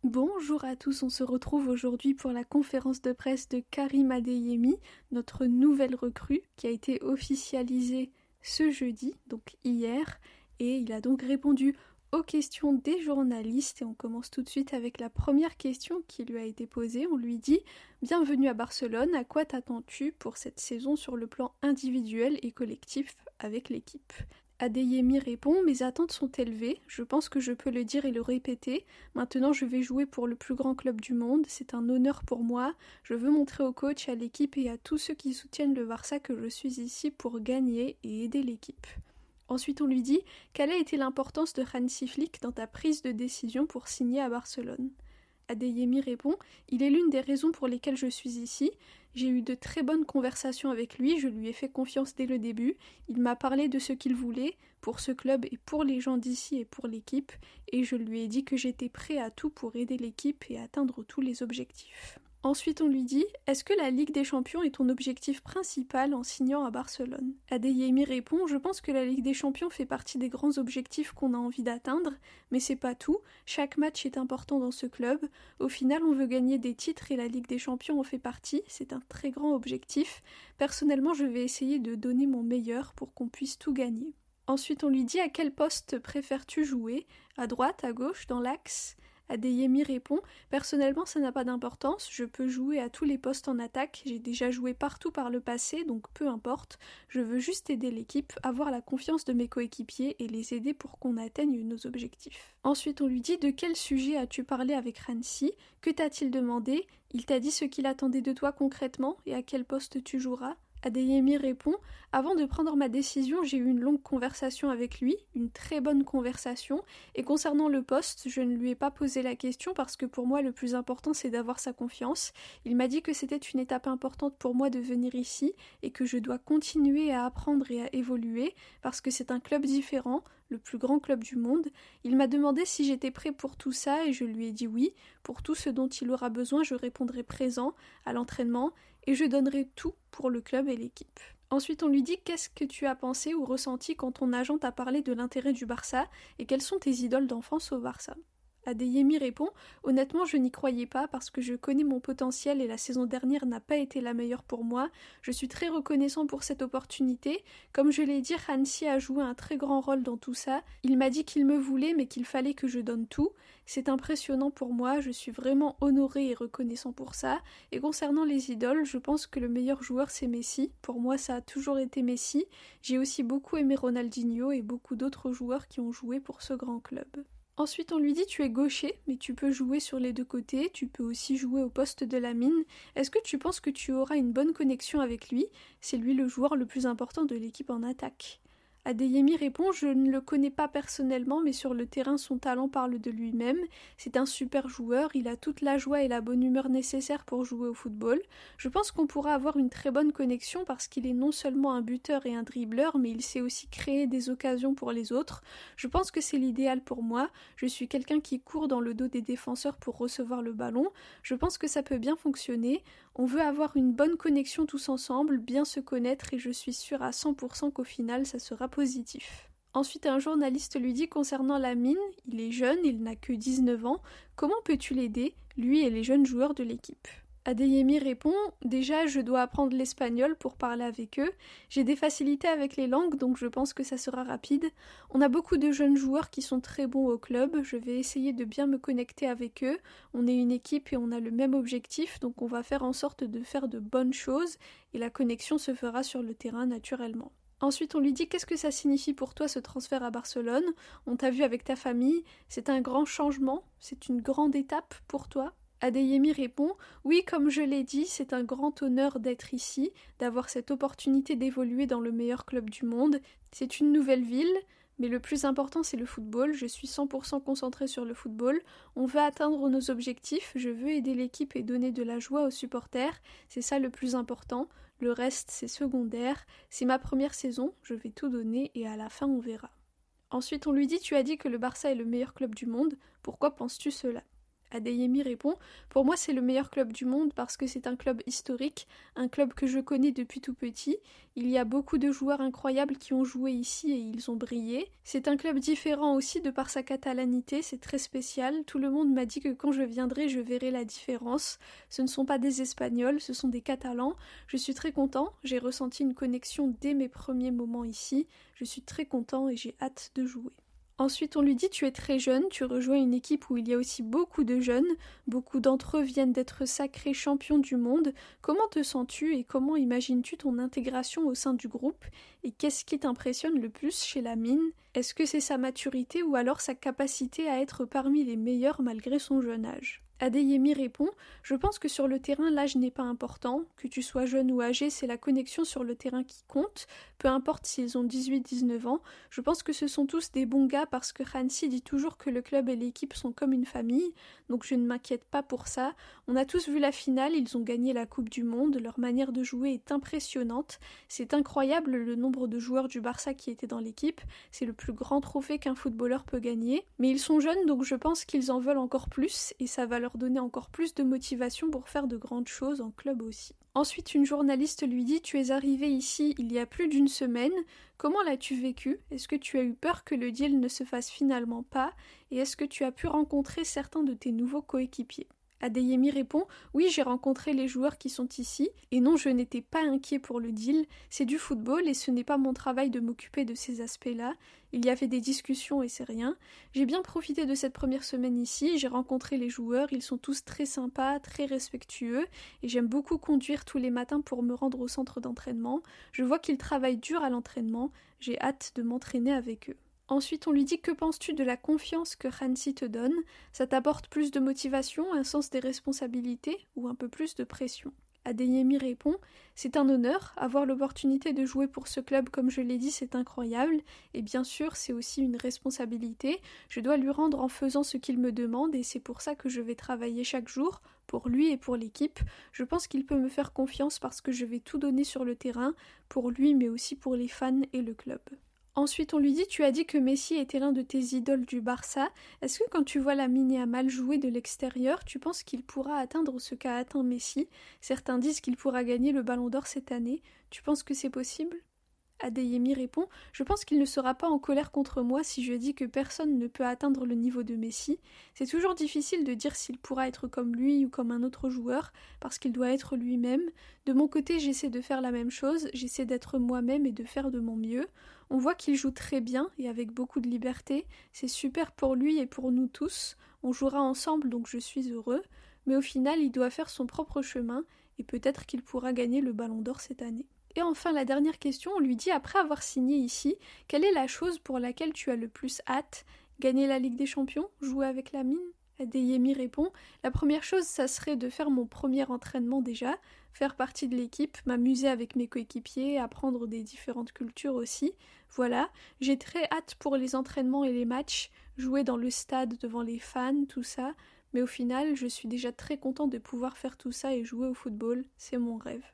Bonjour à tous, on se retrouve aujourd'hui pour la conférence de presse de Karim Adeyemi, notre nouvelle recrue qui a été officialisée ce jeudi, donc hier, et il a donc répondu aux questions des journalistes et on commence tout de suite avec la première question qui lui a été posée. On lui dit « Bienvenue à Barcelone, à quoi t'attends-tu pour cette saison sur le plan individuel et collectif avec l'équipe ?» Adeyemi répond « Mes attentes sont élevées, je pense que je peux le dire et le répéter. Maintenant je vais jouer pour le plus grand club du monde, c'est un honneur pour moi. Je veux montrer au coach, à l'équipe et à tous ceux qui soutiennent le Barça que je suis ici pour gagner et aider l'équipe. » Ensuite on lui dit « Quelle a été l'importance de Hansi Flick dans ta prise de décision pour signer à Barcelone ?» Adeyemi répond « Il est l'une des raisons pour lesquelles je suis ici. J'ai eu de très bonnes conversations avec lui, je lui ai fait confiance dès le début, il m'a parlé de ce qu'il voulait, pour ce club et pour les gens d'ici et pour l'équipe, et je lui ai dit que j'étais prêt à tout pour aider l'équipe et atteindre tous les objectifs. » Ensuite on lui dit « Est-ce que la Ligue des Champions est ton objectif principal en signant à Barcelone ?» Adeyemi répond « Je pense que la Ligue des Champions fait partie des grands objectifs qu'on a envie d'atteindre, mais c'est pas tout, chaque match est important dans ce club, au final on veut gagner des titres et la Ligue des Champions en fait partie, c'est un très grand objectif, personnellement je vais essayer de donner mon meilleur pour qu'on puisse tout gagner. » Ensuite on lui dit « À quel poste préfères-tu jouer ? À droite, à gauche, dans l'axe ?» Adeyemi répond « Personnellement, ça n'a pas d'importance, je peux jouer à tous les postes en attaque, j'ai déjà joué partout par le passé, donc peu importe, je veux juste aider l'équipe, avoir la confiance de mes coéquipiers et les aider pour qu'on atteigne nos objectifs. » Ensuite, on lui dit « De quel sujet as-tu parlé avec Hansi ? Que t'a-t-il demandé ? Il t'a dit ce qu'il attendait de toi concrètement et à quel poste tu joueras ? » Adeyemi répond « Avant de prendre ma décision, j'ai eu une longue conversation avec lui, une très bonne conversation, et concernant le poste, je ne lui ai pas posé la question parce que pour moi le plus important c'est d'avoir sa confiance. Il m'a dit que c'était une étape importante pour moi de venir ici et que je dois continuer à apprendre et à évoluer parce que c'est un club différent, le plus grand club du monde. Il m'a demandé si j'étais prêt pour tout ça et je lui ai dit oui. Pour tout ce dont il aura besoin, je répondrai présent à l'entraînement et je donnerai tout pour le club et l'équipe. » Ensuite, on lui dit « Qu'est-ce que tu as pensé ou ressenti quand ton agent t'a parlé de l'intérêt du Barça et quelles sont tes idoles d'enfance au Barça ?» Adeyemi répond « Honnêtement, je n'y croyais pas parce que je connais mon potentiel et la saison dernière n'a pas été la meilleure pour moi. Je suis très reconnaissant pour cette opportunité. Comme je l'ai dit, Hansi a joué un très grand rôle dans tout ça. Il m'a dit qu'il me voulait mais qu'il fallait que je donne tout. C'est impressionnant pour moi, je suis vraiment honoré et reconnaissant pour ça. Et concernant les idoles, je pense que le meilleur joueur c'est Messi. Pour moi, ça a toujours été Messi. J'ai aussi beaucoup aimé Ronaldinho et beaucoup d'autres joueurs qui ont joué pour ce grand club. » Ensuite, on lui dit « Tu es gaucher, mais tu peux jouer sur les deux côtés, tu peux aussi jouer au poste de la mine. Est-ce que tu penses que tu auras une bonne connexion avec lui ? C'est lui le joueur le plus important de l'équipe en attaque. » Adeyemi répond « Je ne le connais pas personnellement, mais sur le terrain, son talent parle de lui-même. C'est un super joueur, il a toute la joie et la bonne humeur nécessaires pour jouer au football. Je pense qu'on pourra avoir une très bonne connexion parce qu'il est non seulement un buteur et un dribbleur, mais il sait aussi créer des occasions pour les autres. Je pense que c'est l'idéal pour moi. Je suis quelqu'un qui court dans le dos des défenseurs pour recevoir le ballon. Je pense que ça peut bien fonctionner. On veut avoir une bonne connexion tous ensemble, bien se connaître et je suis sûre à 100% qu'au final, ça sera positif. » Ensuite, un journaliste lui dit concernant Lamine, il est jeune, il n'a que 19 ans, comment peux-tu l'aider, lui et les jeunes joueurs de l'équipe ? Adeyemi répond « Déjà, je dois apprendre l'espagnol pour parler avec eux. J'ai des facilités avec les langues, donc je pense que ça sera rapide. On a beaucoup de jeunes joueurs qui sont très bons au club. Je vais essayer de bien me connecter avec eux. On est une équipe et on a le même objectif, donc on va faire en sorte de faire de bonnes choses et la connexion se fera sur le terrain naturellement. » Ensuite, on lui dit « Qu'est-ce que ça signifie pour toi ce transfert à Barcelone ? On t'a vu avec ta famille. C'est un grand changement. C'est une grande étape pour toi. » Adeyemi répond « Oui, comme je l'ai dit, c'est un grand honneur d'être ici, d'avoir cette opportunité d'évoluer dans le meilleur club du monde. C'est une nouvelle ville, mais le plus important c'est le football, je suis 100% concentré sur le football. On veut atteindre nos objectifs, je veux aider l'équipe et donner de la joie aux supporters, c'est ça le plus important. Le reste c'est secondaire, c'est ma première saison, je vais tout donner et à la fin on verra. » Ensuite on lui dit « Tu as dit que le Barça est le meilleur club du monde, pourquoi penses-tu cela ?» Adeyemi répond: pour moi c'est le meilleur club du monde parce que c'est un club historique, un club que je connais depuis tout petit. Il y a beaucoup de joueurs incroyables qui ont joué ici et ils ont brillé. C'est un club différent aussi de par sa catalanité, c'est très spécial. Tout le monde m'a dit que quand je viendrai je verrai la différence. Ce ne sont pas des Espagnols, ce sont des Catalans. Je suis très content, j'ai ressenti une connexion dès mes premiers moments ici. Je suis très content et j'ai hâte de jouer. Ensuite, on lui dit: tu es très jeune, tu rejoins une équipe où il y a aussi beaucoup de jeunes, beaucoup d'entre eux viennent d'être sacrés champions du monde. Comment te sens-tu et comment imagines-tu ton intégration au sein du groupe? Et qu'est-ce qui t'impressionne le plus chez Lamine? Est-ce que c'est sa maturité ou alors sa capacité à être parmi les meilleurs malgré son jeune âge? Adeyemi répond: je pense que sur le terrain, l'âge n'est pas important. Que tu sois jeune ou âgé, c'est la connexion sur le terrain qui compte. Peu importe s'ils ont 18-19 ans. Je pense que ce sont tous des bons gars parce que Hansi dit toujours que le club et l'équipe sont comme une famille. Donc je ne m'inquiète pas pour ça. On a tous vu la finale, ils ont gagné la Coupe du Monde. Leur manière de jouer est impressionnante. C'est incroyable le nombre de joueurs du Barça qui étaient dans l'équipe. C'est le plus grand trophée qu'un footballeur peut gagner. Mais ils sont jeunes, donc je pense qu'ils en veulent encore plus et ça va leur donner encore plus de motivation pour faire de grandes choses en club aussi. Ensuite, une journaliste lui dit: tu es arrivé ici il y a plus d'une semaine, comment l'as-tu vécu? Est-ce que tu as eu peur que le deal ne se fasse finalement pas? Et est-ce que tu as pu rencontrer certains de tes nouveaux coéquipiers? Adeyemi répond: oui, j'ai rencontré les joueurs qui sont ici, et non, je n'étais pas inquiet pour le deal, c'est du football et ce n'est pas mon travail de m'occuper de ces aspects-là. Il y avait des discussions et c'est rien. J'ai bien profité de cette première semaine ici, j'ai rencontré les joueurs, ils sont tous très sympas, très respectueux, et j'aime beaucoup conduire tous les matins pour me rendre au centre d'entraînement. Je vois qu'ils travaillent dur à l'entraînement, j'ai hâte de m'entraîner avec eux. Ensuite, on lui dit: que penses-tu de la confiance que Hansi te donne? Ça t'apporte plus de motivation, un sens des responsabilités ou un peu plus de pression? Adeyemi répond: c'est un honneur, avoir l'opportunité de jouer pour ce club comme je l'ai dit c'est incroyable, et bien sûr c'est aussi une responsabilité, je dois lui rendre en faisant ce qu'il me demande et c'est pour ça que je vais travailler chaque jour, pour lui et pour l'équipe. Je pense qu'il peut me faire confiance parce que je vais tout donner sur le terrain, pour lui mais aussi pour les fans et le club. Ensuite, on lui dit: tu as dit que Messi était l'un de tes idoles du Barça. Est-ce que quand tu vois Lamine Yamal jouer de l'extérieur, tu penses qu'il pourra atteindre ce qu'a atteint Messi? Certains disent qu'il pourra gagner le Ballon d'Or cette année. Tu penses que c'est possible? Adeyemi répond: je pense qu'il ne sera pas en colère contre moi si je dis que personne ne peut atteindre le niveau de Messi. C'est toujours difficile de dire s'il pourra être comme lui ou comme un autre joueur, parce qu'il doit être lui-même. De mon côté, j'essaie de faire la même chose, j'essaie d'être moi-même et de faire de mon mieux. On voit qu'il joue très bien et avec beaucoup de liberté. C'est super pour lui et pour nous tous. On jouera ensemble, donc je suis heureux. Mais au final, il doit faire son propre chemin et peut-être qu'il pourra gagner le Ballon d'Or cette année. Et enfin, la dernière question, on lui dit: après avoir signé ici, quelle est la chose pour laquelle tu as le plus hâte? Gagner la Ligue des Champions? Jouer avec Lamine? Adeyemi répond: la première chose, ça serait de faire mon premier entraînement déjà, faire partie de l'équipe, m'amuser avec mes coéquipiers, apprendre des différentes cultures aussi. Voilà, j'ai très hâte pour les entraînements et les matchs, jouer dans le stade devant les fans, tout ça. Mais au final, je suis déjà très content de pouvoir faire tout ça et jouer au football, c'est mon rêve.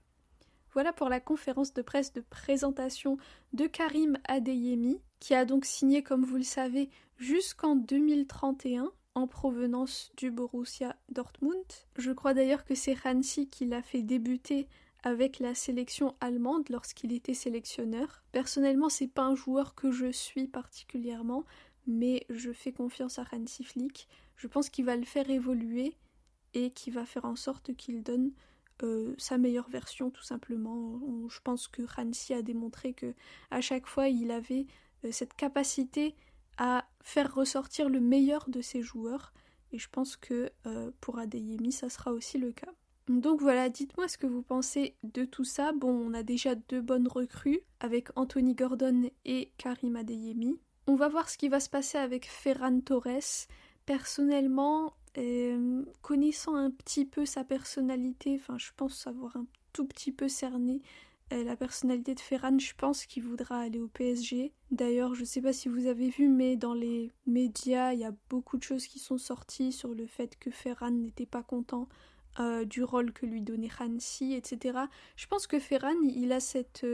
Voilà pour la conférence de presse de présentation de Karim Adeyemi, qui a donc signé, comme vous le savez, jusqu'en 2031 en provenance du Borussia Dortmund. Je crois d'ailleurs que c'est Hansi qui l'a fait débuter avec la sélection allemande lorsqu'il était sélectionneur. Personnellement, c'est pas un joueur que je suis particulièrement, mais je fais confiance à Hansi Flick. Je pense qu'il va le faire évoluer et qu'il va faire en sorte qu'il donne sa meilleure version tout simplement. Je pense que Hansi a démontré que à chaque fois il avait cette capacité à faire ressortir le meilleur de ses joueurs et je pense que pour Adeyemi ça sera aussi le cas. Donc voilà, dites-moi ce que vous pensez de tout ça. Bon, on a déjà 2 bonnes recrues avec Anthony Gordon et Karim Adeyemi. On va voir ce qui va se passer avec Ferran Torres. Personnellement, connaissant un petit peu sa personnalité, je pense savoir un tout petit peu cerné la personnalité de Ferran, je pense qu'il voudra aller au PSG. D'ailleurs, je sais pas si vous avez vu, mais dans les médias, il y a beaucoup de choses qui sont sorties sur le fait que Ferran n'était pas content du rôle que lui donnait Hansi, etc. Je pense que Ferran, il a cette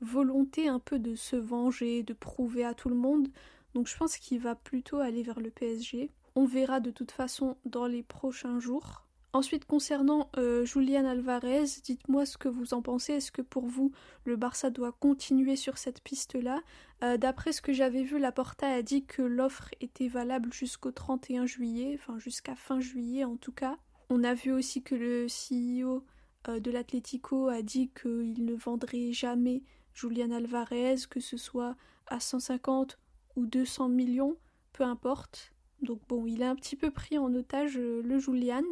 volonté un peu de se venger, de prouver à tout le monde. Donc je pense qu'il va plutôt aller vers le PSG. On verra de toute façon dans les prochains jours. Ensuite, concernant Julián Alvarez, dites-moi ce que vous en pensez. Est-ce que pour vous, le Barça doit continuer sur cette piste-là? D'après ce que j'avais vu, Laporta a dit que l'offre était valable jusqu'au 31 juillet, enfin jusqu'à fin juillet en tout cas. On a vu aussi que le CEO de l'Atlético a dit qu'il ne vendrait jamais Julián Alvarez, que ce soit à 150 ou 200 millions, peu importe. Donc bon, il a un petit peu pris en otage le Julián.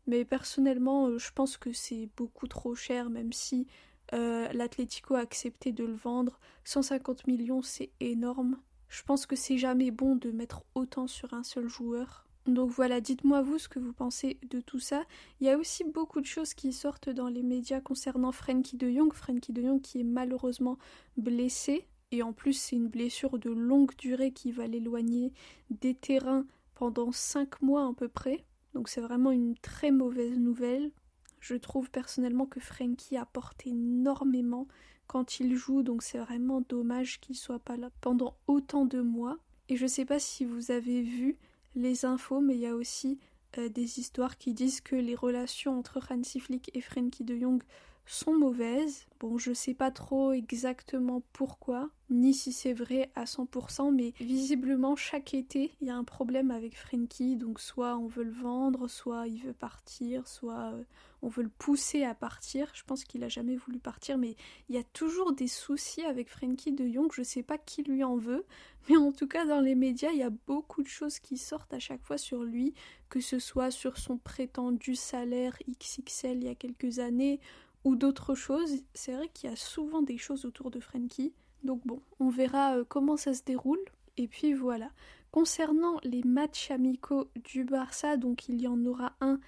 Mais personnellement, je pense que c'est beaucoup trop cher, même si l'Atlético a accepté de le vendre. 150 millions, c'est énorme. Je pense que c'est jamais bon de mettre autant sur un seul joueur. Donc voilà, dites-moi vous ce que vous pensez de tout ça. Il y a aussi beaucoup de choses qui sortent dans les médias concernant Frenkie de Jong. Frenkie de Jong qui est malheureusement blessé. Et en plus, c'est une blessure de longue durée qui va l'éloigner des terrains pendant 5 mois à peu près. Donc c'est vraiment une très mauvaise nouvelle. Je trouve personnellement que Frenkie apporte énormément quand il joue, donc c'est vraiment dommage qu'il soit pas là pendant autant de mois. Et je sais pas si vous avez vu les infos, mais il y a aussi des histoires qui disent que les relations entre Hansi Flick et Frenkie de Jong sont mauvaises. Bon, je sais pas trop exactement pourquoi, ni si c'est vrai à 100%, mais visiblement chaque été, il y a un problème avec Frenkie, donc soit on veut le vendre, soit il veut partir, soit on veut le pousser à partir. Je pense qu'il a jamais voulu partir, mais il y a toujours des soucis avec Frenkie de Jong, je sais pas qui lui en veut, mais en tout cas dans les médias, il y a beaucoup de choses qui sortent à chaque fois sur lui, que ce soit sur son prétendu salaire XXL il y a quelques années, ou d'autres choses. C'est vrai qu'il y a souvent des choses autour de Frenkie. Donc bon, on verra comment ça se déroule. Et puis voilà. Concernant les matchs amicaux du Barça, donc il y en aura un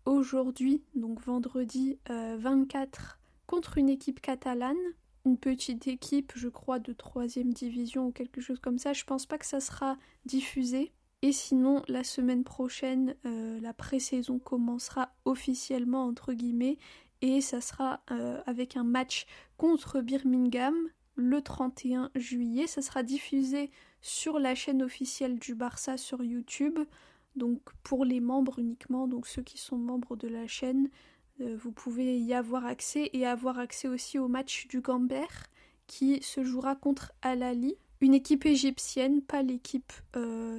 aujourd'hui, donc vendredi 24, contre une équipe catalane. Une petite équipe, je crois, de 3e division ou quelque chose comme ça. Je pense pas que ça sera diffusé. Et sinon, la semaine prochaine, la pré-saison commencera officiellement, entre guillemets, et ça sera avec un match contre Birmingham le 31 juillet. Ça sera diffusé sur la chaîne officielle du Barça sur YouTube, donc pour les membres uniquement, donc ceux qui sont membres de la chaîne, vous pouvez y avoir accès et avoir accès aussi au match du Gamber qui se jouera contre Al Ahly, une équipe égyptienne, pas l'équipe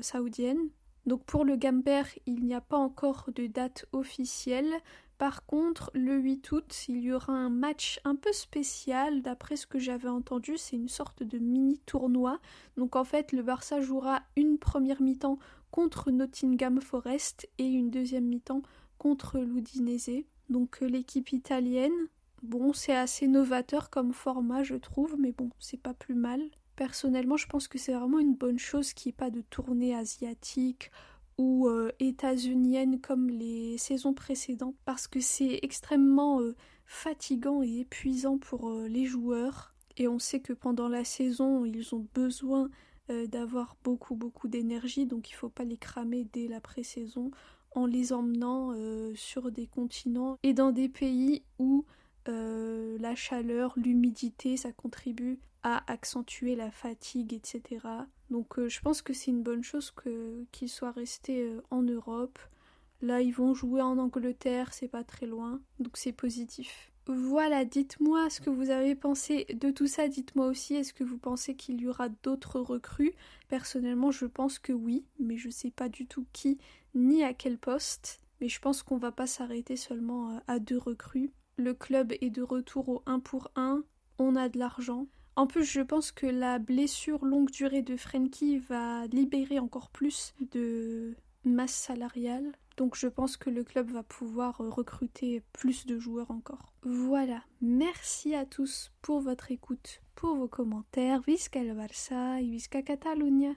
saoudienne. Donc pour le Gamber, il n'y a pas encore de date officielle. Par contre, le 8 août, il y aura un match un peu spécial. D'après ce que j'avais entendu, c'est une sorte de mini-tournoi. Donc en fait, le Barça jouera une première mi-temps contre Nottingham Forest et une deuxième mi-temps contre l'Udinese. Donc l'équipe italienne, bon, c'est assez novateur comme format, je trouve, mais bon, c'est pas plus mal. Personnellement, je pense que c'est vraiment une bonne chose qu'il n'y ait pas de tournée asiatique ou états-unienne comme les saisons précédentes, parce que c'est extrêmement fatigant et épuisant pour les joueurs, et on sait que pendant la saison ils ont besoin d'avoir beaucoup d'énergie, donc il faut pas les cramer dès la pré-saison en les emmenant sur des continents et dans des pays où la chaleur, l'humidité, ça contribue à accentuer la fatigue, etc. Donc je pense que c'est une bonne chose qu'ils soient restés en Europe. Là, ils vont jouer en Angleterre, c'est pas très loin, donc c'est positif. Voilà, dites-moi ce que vous avez pensé de tout ça. Dites-moi aussi, est-ce que vous pensez qu'il y aura d'autres recrues? Personnellement, je pense que oui, mais je sais pas du tout qui ni à quel poste. Mais je pense qu'on va pas s'arrêter seulement à 2 recrues. Le club est de retour au 1 pour 1, on a de l'argent. En plus, je pense que la blessure longue durée de Frenkie va libérer encore plus de masse salariale. Donc je pense que le club va pouvoir recruter plus de joueurs encore. Voilà, merci à tous pour votre écoute, pour vos commentaires. Visca el Barça et Visca Catalunya.